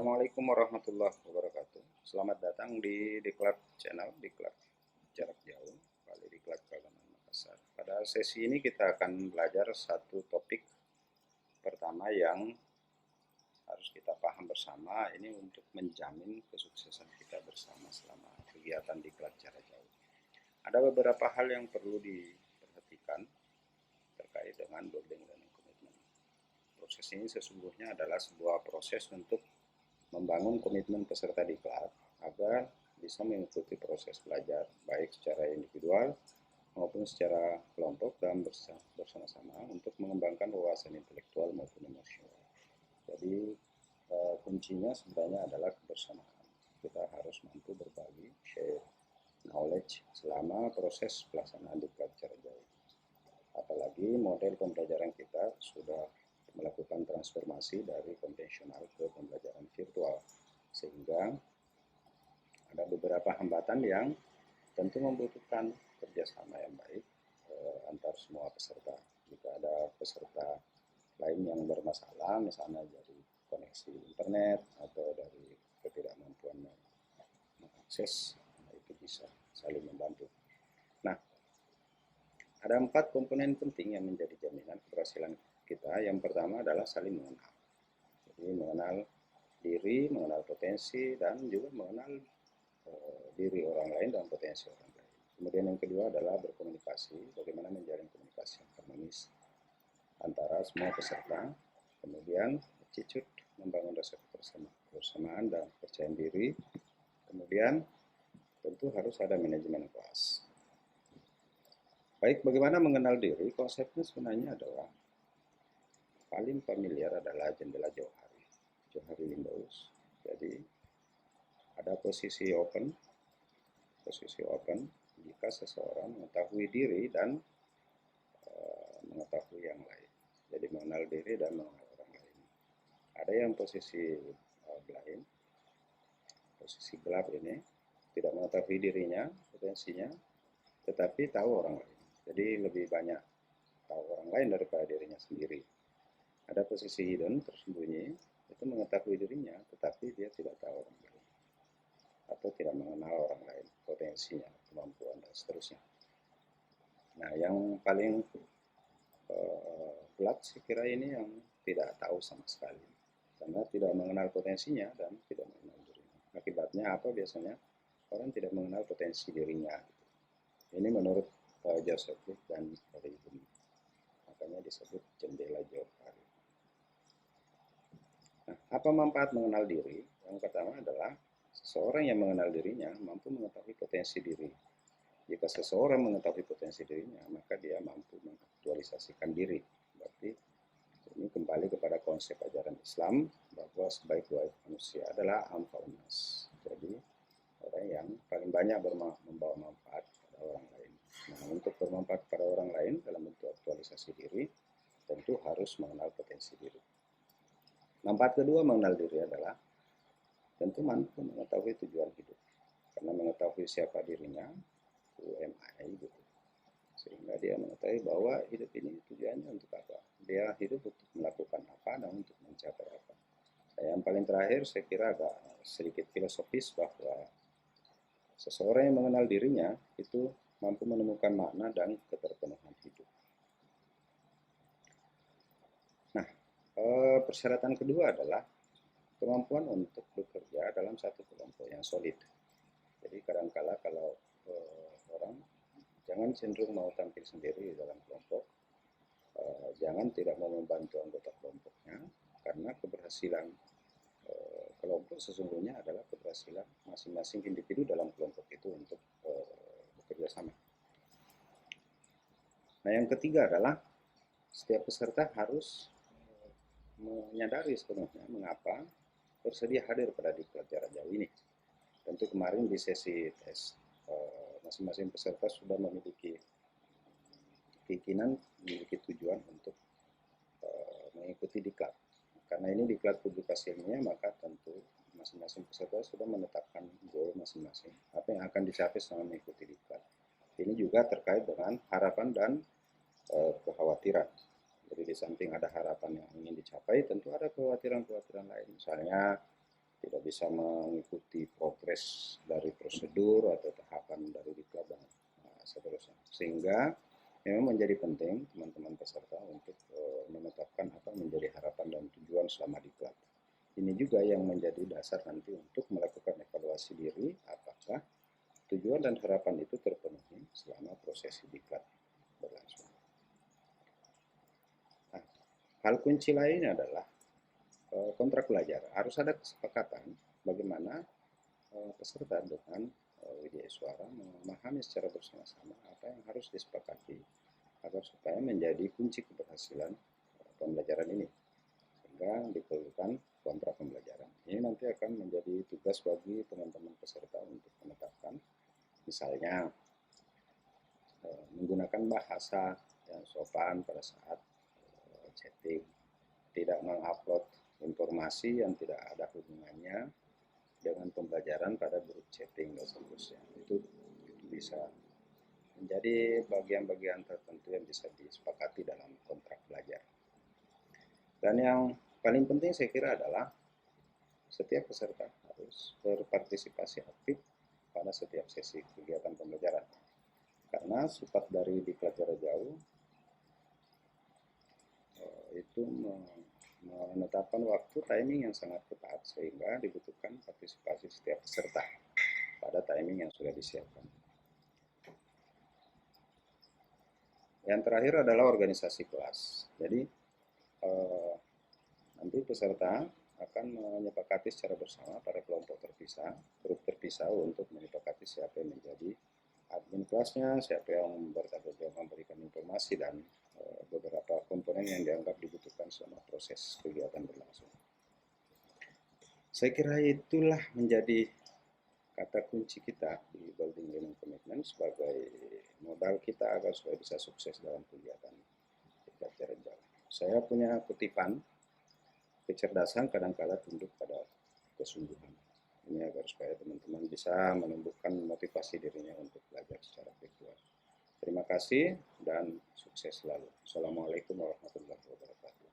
Assalamualaikum warahmatullahi wabarakatuh. Selamat datang di Diklat Channel, Diklat Jarak Jauh, kembali Diklat Kagaman Makassar. Pada sesi ini kita akan belajar satu topik pertama yang harus kita paham bersama, ini untuk menjamin kesuksesan kita bersama selama kegiatan Diklat Jarak Jauh. Ada beberapa hal yang perlu diperhatikan terkait dengan building learning commitment. Proses ini sesungguhnya adalah sebuah proses untuk membangun komitmen peserta diklat agar bisa mengikuti proses belajar baik secara individual maupun secara kelompok dan bersama-sama untuk mengembangkan wawasan intelektual maupun emosional. Jadi kuncinya sebenarnya adalah kebersamaan. Kita harus mampu berbagi, share knowledge selama proses pelaksanaan diklat jarak jauh. Apalagi model pembelajaran kita sudah melakukan transformasi dari konvensional ke pembelajaran virtual, sehingga ada beberapa hambatan yang tentu membutuhkan kerjasama yang baik antar semua peserta. Jika ada peserta lain yang bermasalah, misalnya dari koneksi internet atau dari ketidakmampuan mengakses, itu bisa saling membantu. Nah, ada 4 komponen penting yang menjadi jaminan keberhasilan kita. Yang pertama adalah saling mengenal. Jadi mengenal diri, mengenal potensi, dan juga mengenal diri orang lain dan potensi orang lain. Kemudian yang kedua adalah berkomunikasi, bagaimana menjalin komunikasi yang harmonis antara semua peserta. Kemudian attitude, membangun rasa kebersamaan dan percaya diri. Kemudian tentu harus ada manajemen kelas. Baik, bagaimana mengenal diri? Konsepnya sebenarnya adalah paling familiar adalah jendela Johari Windows. Jadi ada posisi open jika seseorang mengetahui diri dan mengetahui yang lain. Jadi mengenal diri dan mengenal orang lain. Ada yang posisi blind, posisi gelap ini, tidak mengetahui dirinya, potensinya, tetapi tahu orang lain. Jadi lebih banyak tahu orang lain daripada dirinya sendiri. Ada posisi hidden, tersembunyi, itu mengetahui dirinya, tetapi dia tidak tahu orang lain. Atau tidak mengenal orang lain, potensinya, kemampuan, dan seterusnya. Nah, yang paling gelap saya kira ini yang tidak tahu sama sekali. Karena tidak mengenal potensinya dan tidak mengenal dirinya. Akibatnya apa biasanya? Orang tidak mengenal potensi dirinya. Ini menurut Joseph dan Rayburn. Makanya disebut jendela Johari. Nah, apa manfaat mengenal diri? Yang pertama adalah seseorang yang mengenal dirinya mampu mengetahui potensi diri. Jika seseorang mengetahui potensi dirinya, maka dia mampu mengaktualisasikan diri. Berarti ini kembali kepada konsep ajaran Islam bahwa sebaik-baik manusia adalah anfa'unas. Jadi orang yang paling banyak membawa manfaat pada orang lain. Nah, untuk bermanfaat pada orang lain dalam bentuk aktualisasi diri, tentu harus mengenal potensi diri. Manfaat kedua mengenal diri adalah tentu mampu mengetahui tujuan hidup. Karena mengetahui siapa dirinya, who am I, gitu. Sehingga dia mengetahui bahwa hidup ini tujuannya untuk apa. Dia hidup untuk melakukan apa dan untuk mencapai apa. Yang paling terakhir saya kira agak sedikit filosofis bahwa seseorang yang mengenal dirinya itu mampu menemukan makna dan keterpenuhan hidup. Nah, persyaratan kedua adalah kemampuan untuk bekerja dalam satu kelompok yang solid. Jadi kadang-kala kalau orang jangan cenderung mau tampil sendiri dalam kelompok, jangan tidak mau membantu anggota kelompoknya, karena keberhasilan kelompok sesungguhnya adalah keberhasilan masing-masing individu dalam kelompok itu untuk bekerja sama. Nah, yang ketiga adalah setiap peserta harus menyadari sepenuhnya mengapa bersedia hadir pada diklat jarak jauh ini. Tentu kemarin di sesi tes masing-masing peserta sudah memiliki keinginan, memiliki tujuan untuk mengikuti diklat. Karena ini diklat publikasi ilmiah, maka tentu masing-masing peserta sudah menetapkan goal masing-masing, apa yang akan dicapai selama mengikuti diklat. Ini juga terkait dengan harapan dan kekhawatiran. Jadi di samping ada harapan yang ingin dicapai, tentu ada kekhawatiran-kekhawatiran lain. Misalnya tidak bisa mengikuti progres dari prosedur atau tahapan dari diklat dan seterusnya. Sehingga memang menjadi penting teman-teman peserta untuk menetapkan apa menjadi harapan dan tujuan selama diklat. Ini juga yang menjadi dasar nanti untuk melakukan evaluasi diri apakah tujuan dan harapan itu terpenuhi selama proses diklat berlangsung. Nah, hal kunci lainnya adalah kontrak belajar. Harus ada kesepakatan bagaimana peserta dengan Widya Iswara memahami secara bersama-sama apa yang harus disepakati agar supaya menjadi kunci keberhasilan pembelajaran ini. Sehingga diperlukan kontrak pembelajaran. Ini nanti akan menjadi tugas bagi teman-teman peserta untuk menetapkan, misalnya menggunakan bahasa yang sopan pada saat chatting, tidak mengupload informasi yang tidak ada hubungannya dengan pembelajaran pada grup chatting dan seterusnya. Itu bisa menjadi bagian-bagian tertentu yang bisa disepakati dalam kontrak belajar. Dan yang paling penting saya kira adalah setiap peserta harus berpartisipasi aktif pada setiap sesi kegiatan pembelajaran. Karena sifat dari diklat jarak jauh itu menetapkan waktu timing yang sangat ketat sehingga dibutuhkan partisipasi setiap peserta pada timing yang sudah disiapkan. Yang terakhir adalah organisasi kelas. Jadi nanti peserta akan menyepakati secara bersama pada kelompok terpisah, grup terpisah untuk menyepakati siapa yang menjadi admin kelasnya, siapa yang bertanggung jawab memberikan informasi dan beberapa komponen yang dianggap dibutuhkan selama proses kegiatan berlangsung. Saya kira itulah menjadi kata kunci kita di Building Learning Commitment sebagai modal kita agar supaya bisa sukses dalam kegiatan diklat jarak jauh. Saya punya kutipan, kecerdasan kadang-kala tunduk pada kesungguhan. Ini agar supaya teman-teman bisa menumbuhkan motivasi dirinya untuk belajar secara virtual. Terima kasih dan sukses selalu. Assalamualaikum warahmatullahi wabarakatuh.